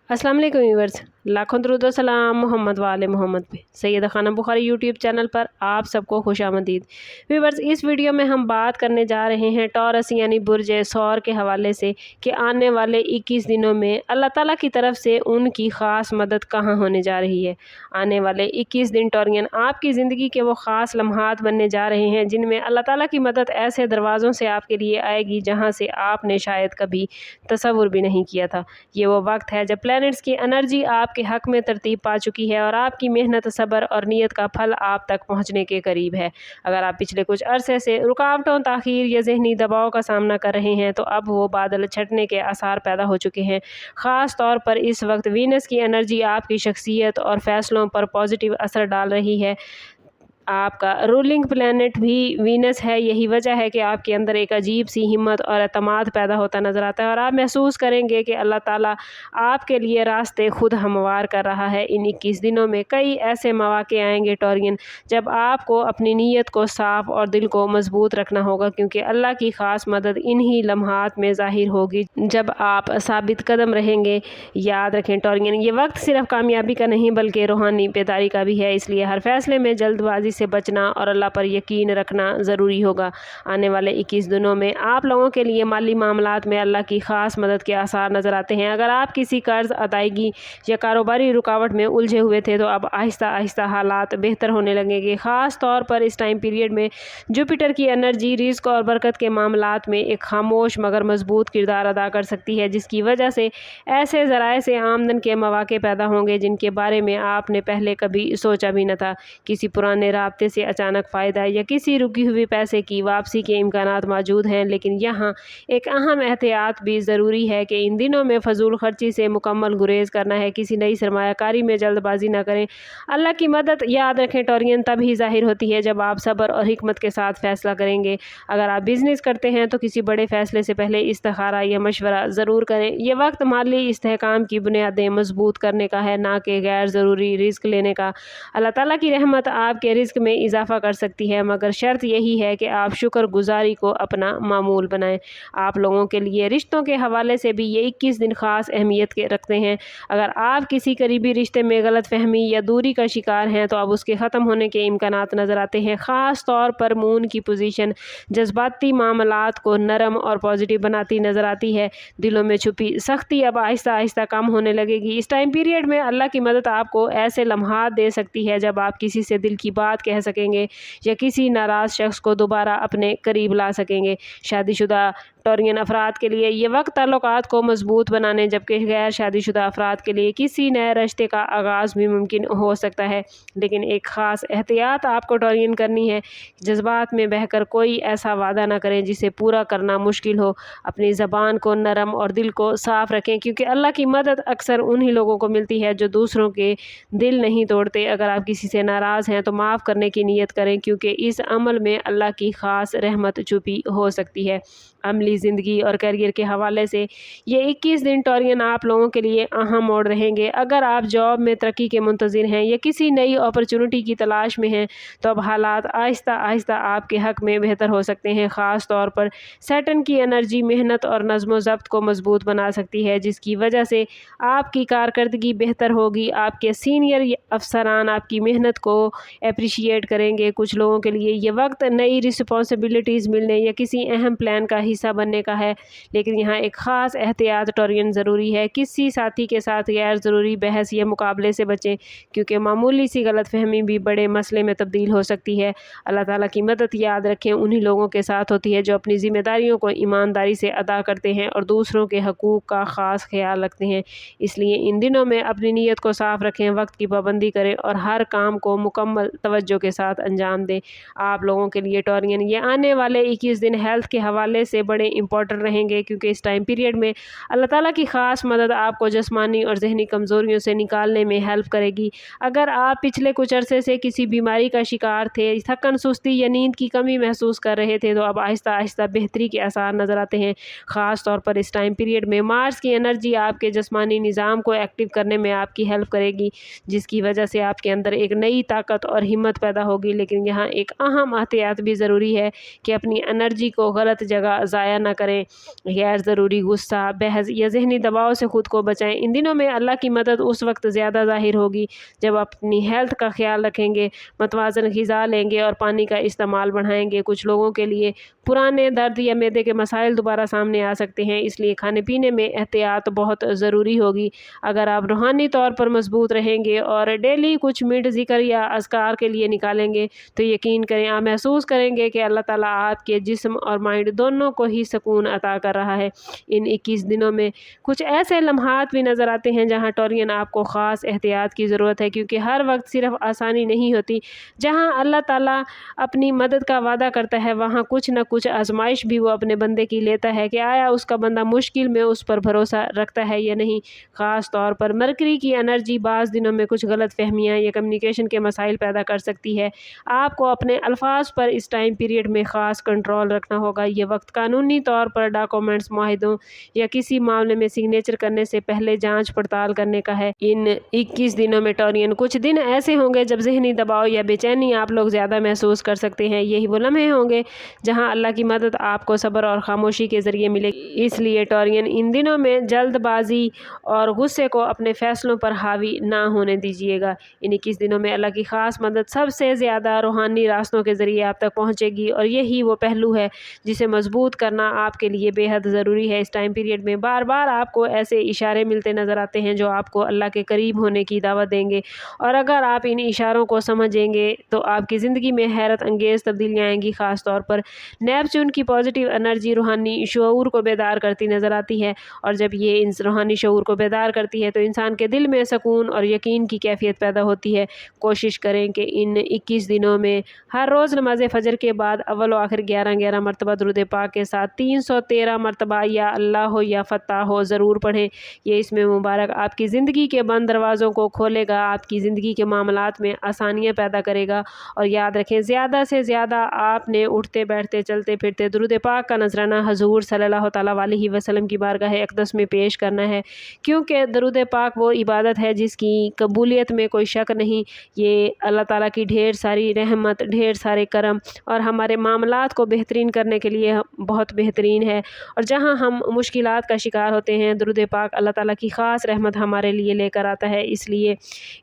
अस्सलाम वालेकुम व्यूअर्स, लाखों दरूद व सलाम मोहम्मद वाले मोहम्मद पे। सैयदा खानम बुखारी यूट्यूब चैनल पर आप सबको खुशामदीद। व्यूअर्स, इस वीडियो में हम बात करने जा रहे हैं टॉरस यानी बुर्ज सौर के हवाले से कि आने वाले 21 दिनों में अल्लाह ताला की तरफ से उनकी ख़ास मदद कहाँ होने जा रही है। आने वाले 21 दिन टॉरियन आपकी ज़िंदगी के वो ख़ास लम्हात बनने जा रहे हैं जिनमें अल्लाह ताला की मदद ऐसे दरवाज़ों से आपके लिए आएगी जहाँ से आपने शायद कभी तसव्वुर भी नहीं किया था। ये वो वक्त है जब प्लैनेट्स की एनर्जी आपके हक में तरतीब पा चुकी है और आपकी मेहनत, सब्र और नीयत का फल आप तक पहुंचने के करीब है। अगर आप पिछले कुछ अरसे से रुकावटों, ताख़ीर या ज़हनी दबाव का सामना कर रहे हैं तो अब वो बादल छटने के आसार पैदा हो चुके हैं। ख़ास तौर पर इस वक्त वीनस की एनर्जी आपकी शख्सियत और फ़ैसलों पर पॉजिटिव असर डाल रही है। आपका रूलिंग प्लैनेट भी वीनस है। यही वजह है कि आपके अंदर एक अजीब सी हिम्मत और एतमाद पैदा होता नज़र आता है और आप महसूस करेंगे कि अल्लाह ताला आपके लिए रास्ते खुद हमवार कर रहा है। इन 21 दिनों में कई ऐसे मौके आएंगे टॉरियन जब आपको अपनी नीयत को साफ़ और दिल को मजबूत रखना होगा, क्योंकि अल्लाह की ख़ास मदद इन्हीं लम्हात में ज़ाहिर होगी जब आप साबित कदम रहेंगे। याद रखें टॉरियन, ये वक्त सिर्फ कामयाबी का नहीं बल्कि रूहानी बेदारी का भी है। इसलिए हर फैसले में जल्दबाजी से बचना और अल्लाह पर यकीन रखना ज़रूरी होगा। आने वाले 21 दिनों में आप लोगों के लिए माली मामलात में अल्लाह की ख़ास मदद के आसार नज़र आते हैं। अगर आप किसी कर्ज अदायगी या कारोबारी रुकावट में उलझे हुए थे तो अब आहिस्ता आहिस्ता हालात बेहतर होने लगेंगे। ख़ास तौर पर इस टाइम पीरियड में जुपिटर की एनर्जी रिस्क और बरकत के मामलात में एक खामोश मगर मजबूत किरदार अदा कर सकती है, जिसकी वजह से ऐसे ज़राए से आमदन के मौके पैदा होंगे जिनके बारे में आपने पहले कभी सोचा भी न था। किसी पुराने राब्ते से अचानक फ़ायदा या किसी रुकी हुई पैसे की वापसी के इम्कानात मौजूद हैं, लेकिन यहाँ एक अहम एहतियात भी ज़रूरी है कि इन दिनों में फजूल खर्ची से मुकम्मल गुरेज करना है। किसी नई सरमायाकारी में जल्दबाजी न करें। अल्लाह की मदद, याद रखें टॉरियन, तभी ज़ाहिर होती है जब आप सब्र और हिकमत के साथ फ़ैसला करेंगे। अगर आप बिज़नेस करते हैं तो किसी बड़े फ़ैसले से पहले इस्तिखारा या मशवरा ज़रूर करें। यह वक्त माली इस्तेहकाम की बुनियादें मजबूत करने का है, ना कि गैर ज़रूरी रिस्क लेने का। अल्लाह ताला की रहमत आपके रिस्क में इजाफ़ा कर सकती है, मगर शर्त यही है कि आप शुक्रगुजारी को अपना मामूल बनाएं। आप लोगों के लिए रिश्तों के हवाले से भी ये 21 दिन ख़ास अहमियत के रखते हैं। अगर आप किसी करीबी रिश्ते में गलत फहमी या दूरी का शिकार हैं तो अब उसके ख़त्म होने के इम्कानात नज़र आते हैं। ख़ास तौर पर मून की पोजीशन जज्बाती मामलात को नरम और पॉजिटिव बनाती नज़र आती है। दिलों में छुपी सख्ती अब आहिस्ता आहिस्ता कम होने लगेगी। इस टाइम पीरियड में अल्लाह की मदद आपको ऐसे लम्हात दे सकती है जब आप किसी से दिल की बात कह सकेंगे या किसी नाराज़ शख्स को दोबारा अपने करीब ला सकेंगे। शादीशुदा टॉरियन अफराद के लिए ये वक्त ताल्लुकात को मजबूत बनाने, जबकि गैर शादीशुदा अफराद के लिए किसी नए रिश्ते का आगाज़ भी मुमकिन हो सकता है। लेकिन एक ख़ास एहतियात आपको टॉरियन करनी है। जज्बात में बहकर कोई ऐसा वादा ना करें जिसे पूरा करना मुश्किल हो। अपनी ज़बान को नरम और दिल को साफ़ रखें, क्योंकि अल्लाह की मदद अक्सर उन्हीं लोगों को मिलती है जो दूसरों के दिल नहीं तोड़ते। अगर आप किसी से नाराज़ हैं तो माफ़ करने की नीयत करें, क्योंकि इस अमल में अल्लाह की ख़ास रहमत छुपी हो सकती है। अमली ज़िंदगी और करियर के हवाले से ये 21 दिन टॉरियन आप लोगों के लिए अहम मोड़ रहेंगे। अगर आप जॉब में तरक्की के मुंतज़िर हैं या किसी नई अपॉर्चुनिटी की तलाश में हैं तो अब हालात आहिस्ता आहिस्ता आपके हक़ में बेहतर हो सकते हैं। ख़ास तौर पर सैटर्न की एनर्जी मेहनत और नज़्म ज़ब्त को मजबूत बना सकती है, जिसकी वजह से आपकी कारकर्दगी बेहतर होगी। आपके सीनियर अफसरान आपकी मेहनत को अप्रिशिएट करेंगे। कुछ लोगों के लिए ये वक्त नई रिस्पॉन्सिबिलिटीज़ मिलने या किसी अहम प्लान का हिस्सा बनने का है, लेकिन यहाँ एक ख़ास एहतियात टॉरियन ज़रूरी है। किसी साथी के साथ गैर ज़रूरी बहस या मुकाबले से बचें, क्योंकि मामूली सी गलतफहमी भी बड़े मसले में तब्दील हो सकती है। अल्लाह ताला की मदद, याद रखें, उन्हीं लोगों के साथ होती है जो अपनी ज़िम्मेदारियों को ईमानदारी से अदा करते हैं और दूसरों के हकूक़ का ख़ास ख्याल रखते हैं। इसलिए इन दिनों में अपनी नीयत को साफ़ रखें, वक्त की पाबंदी करें और हर काम को मुकम्मल तवज्जो के साथ अंजाम दें। आप लोगों के लिए टॉरियन ये आने वाले 21 दिन हेल्थ के हवाले से बड़े इंपॉर्टेंट रहेंगे, क्योंकि इस टाइम पीरियड में अल्लाह ताला की ख़ास मदद आपको जिस्मानी और जहनी कमज़ोरियों से निकालने में हेल्प करेगी। अगर आप पिछले कुछ अरसे से किसी बीमारी का शिकार थे, थकन, सुस्ती या नींद की कमी महसूस कर रहे थे, तो अब आहिस्ता आहिस्ता बेहतरी के आसार नज़र आते हैं। ख़ास तौर पर इस टाइम पीरियड में मार्स की एनर्जी आपके जिस्मानी निज़ाम को एक्टिव करने में आपकी हेल्प करेगी, जिसकी वजह से आपके अंदर एक नई ताकत और हिम्मत ضرورت پیدا ہوگی، لیکن یہاں ایک اہم احتیاط بھی ضروری ہے کہ اپنی انرجی کو غلط جگہ ضائع نہ کریں۔ غیر ضروری غصہ، بحث یا ذہنی دباؤ سے خود کو بچائیں۔ ان دنوں میں اللہ کی مدد اس وقت زیادہ ظاہر ہوگی جب آپ اپنی ہیلتھ کا خیال رکھیں گے، متوازن غذا لیں گے اور پانی کا استعمال بڑھائیں گے۔ کچھ لوگوں کے لیے پرانے درد یا معدے کے مسائل دوبارہ سامنے آ سکتے ہیں، اس لیے کھانے پینے میں احتیاط بہت ضروری ہوگی۔ اگر آپ روحانی طور پر مضبوط رہیں گے اور ڈیلی کچھ منٹ ذکر یا اذکار کے لیے نکالیں گے تو یقین کریں آپ محسوس کریں گے کہ اللہ تعالیٰ آپ کے جسم اور مائنڈ دونوں کو ہی سکون عطا کر رہا ہے۔ ان 21 دنوں میں کچھ ایسے لمحات بھی نظر آتے ہیں جہاں ٹورین آپ کو خاص احتیاط کی ضرورت ہے، کیونکہ ہر وقت صرف آسانی نہیں ہوتی۔ جہاں اللہ تعالیٰ اپنی مدد کا وعدہ کرتا ہے وہاں کچھ نہ کچھ آزمائش بھی وہ اپنے بندے کی لیتا ہے کہ آیا اس کا بندہ مشکل میں اس پر بھروسہ رکھتا ہے یا نہیں۔ خاص طور پر مرکری کی انرجی بعض دنوں میں کچھ غلط فہمیاں یا کمیونیکیشن کے مسائل پیدا کر سکتی ہے۔ آپ کو اپنے الفاظ پر اس ٹائم پیریڈ میں خاص کنٹرول رکھنا ہوگا۔ یہ وقت قانونی طور پر ڈاکومنٹس، معاہدوں یا کسی معاملے میں سگنیچر کرنے سے پہلے جانچ پڑتال کرنے کا ہے۔ ان 21 دنوں میں ٹورین کچھ دن ایسے ہوں گے جب ذہنی دباؤ یا بے چینی آپ لوگ زیادہ محسوس کر سکتے ہیں۔ یہی وہ لمحے ہوں گے جہاں اللہ کی مدد آپ کو صبر اور خاموشی کے ذریعے ملے گی۔ اس لیے ٹورین ان دنوں میں جلد بازی اور غصے کو اپنے فیصلوں پر حاوی نہ ہونے دیجیے گا۔ ان 21 دنوں میں اللہ کی خاص مدد سب سے زیادہ روحانی راستوں کے ذریعے آپ تک پہنچے گی، اور یہی وہ پہلو ہے جسے مضبوط کرنا آپ کے لیے بے حد ضروری ہے۔ اس ٹائم پیریڈ میں بار بار آپ کو ایسے اشارے ملتے نظر آتے ہیں جو آپ کو اللہ کے قریب ہونے کی دعوت دیں گے، اور اگر آپ ان اشاروں کو سمجھیں گے تو آپ کی زندگی میں حیرت انگیز تبدیلیاں آئیں گی۔ خاص طور پر نیپچون کی پازیٹیو انرجی روحانی شعور کو بیدار کرتی نظر آتی ہے، اور جب یہ ان روحانی شعور کو بیدار کرتی ہے تو انسان کے دل میں سکون اور یقین کی کیفیت پیدا ہوتی ہے۔ کوشش کریں کہ ان 21 دنوں میں ہر روز نماز فجر کے بعد اول و آخر 11 مرتبہ درود پاک کے ساتھ 313 مرتبہ یا اللہ ہو یا فتح ہو ضرور پڑھیں۔ یہ اسم مبارک آپ کی زندگی کے بند دروازوں کو کھولے گا، آپ کی زندگی کے معاملات میں آسانیاں پیدا کرے گا، اور یاد رکھیں زیادہ سے زیادہ آپ نے اٹھتے بیٹھتے چلتے پھرتے درود پاک کا نذرانہ حضور صلی اللہ تعالیٰ علیہ وسلم کی بارگاہ اقدس میں پیش کرنا ہے، کیونکہ درود پاک وہ عبادت ہے جس کی قبولیت میں کوئی شک نہیں۔ یہ اللہ تعالیٰ کی ڈھیر ساری رحمت، ڈھیر سارے کرم اور ہمارے معاملات کو بہترین کرنے کے لیے بہت بہترین ہے، اور جہاں ہم مشکلات کا شکار ہوتے ہیں درود پاک اللہ تعالیٰ کی خاص رحمت ہمارے لیے لے کر آتا ہے۔ اس لیے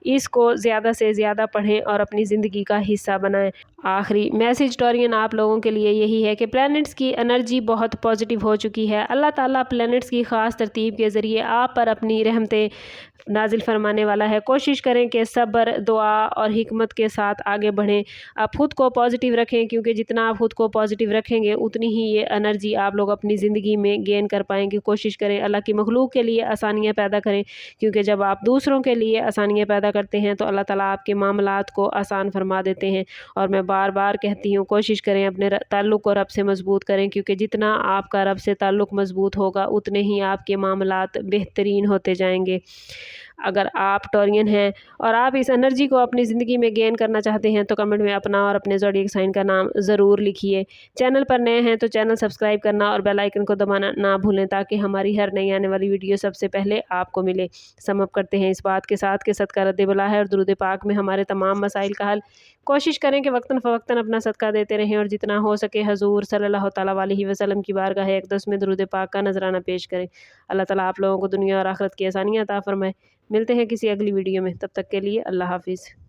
اس کو زیادہ سے زیادہ پڑھیں اور اپنی زندگی کا حصہ بنائیں۔ آخری میسج ٹورین آپ لوگوں کے لیے یہی ہے کہ پلینٹس کی انرجی بہت پازیٹیو ہو چکی ہے۔ اللہ تعالیٰ پلینٹس کی خاص ترتیب کے ذریعے آپ پر اپنی رحمتیں نازل فرمانے والا ہے۔ کوشش کریں کہ صبر، دعا اور حکمت کے ساتھ آگے بڑھیں۔ آپ خود کو پازیٹیو رکھیں، کیونکہ جتنا آپ خود کو پازیٹیو رکھیں گے اتنی ہی یہ انرجی آپ لوگ اپنی زندگی میں گین کر پائیں گے۔ کوشش کریں اللہ کی مخلوق کے لیے آسانیاں پیدا کریں، کیونکہ جب آپ دوسروں کے لیے آسانیاں پیدا کرتے ہیں تو اللہ تعالیٰ آپ کے معاملات کو آسان فرما دیتے ہیں۔ اور میں بار بار کہتی ہوں کوشش کریں اپنے تعلق کو رب سے مضبوط کریں، کیونکہ جتنا آپ کا رب سے تعلق مضبوط ہوگا اتنے ہی آپ کے معاملات بہترین ہوتے جائیں گے۔ اگر آپ ٹورین ہیں اور آپ اس انرجی کو اپنی زندگی میں گین کرنا چاہتے ہیں تو کمنٹ میں اپنا اور اپنے زوڈیک سائن کا نام ضرور لکھیے۔ چینل پر نئے ہیں تو چینل سبسکرائب کرنا اور بیل آئیکن کو دبانا نہ بھولیں تاکہ ہماری ہر نئی آنے والی ویڈیو سب سے پہلے آپ کو ملے۔ سم اپ کرتے ہیں اس بات کے ساتھ کہ صدقہ رد بلا ہے اور درود پاک میں ہمارے تمام مسائل کا حل۔ کوشش کریں کہ وقتاً فوقتاً اپنا صدقہ دیتے رہیں، اور جتنا ہو سکے حضور صلی اللہ تعالیٰ علیہ وسلم کی بارگاہ اقدس میں درود پاک کا نذرانہ پیش کریں۔ اللہ تعالیٰ آپ لوگوں کو دنیا اور آخرت کی آسانیاں عطا فرمائے۔ ملتے ہیں کسی اگلی ویڈیو میں، تب تک کے لیے اللہ حافظ۔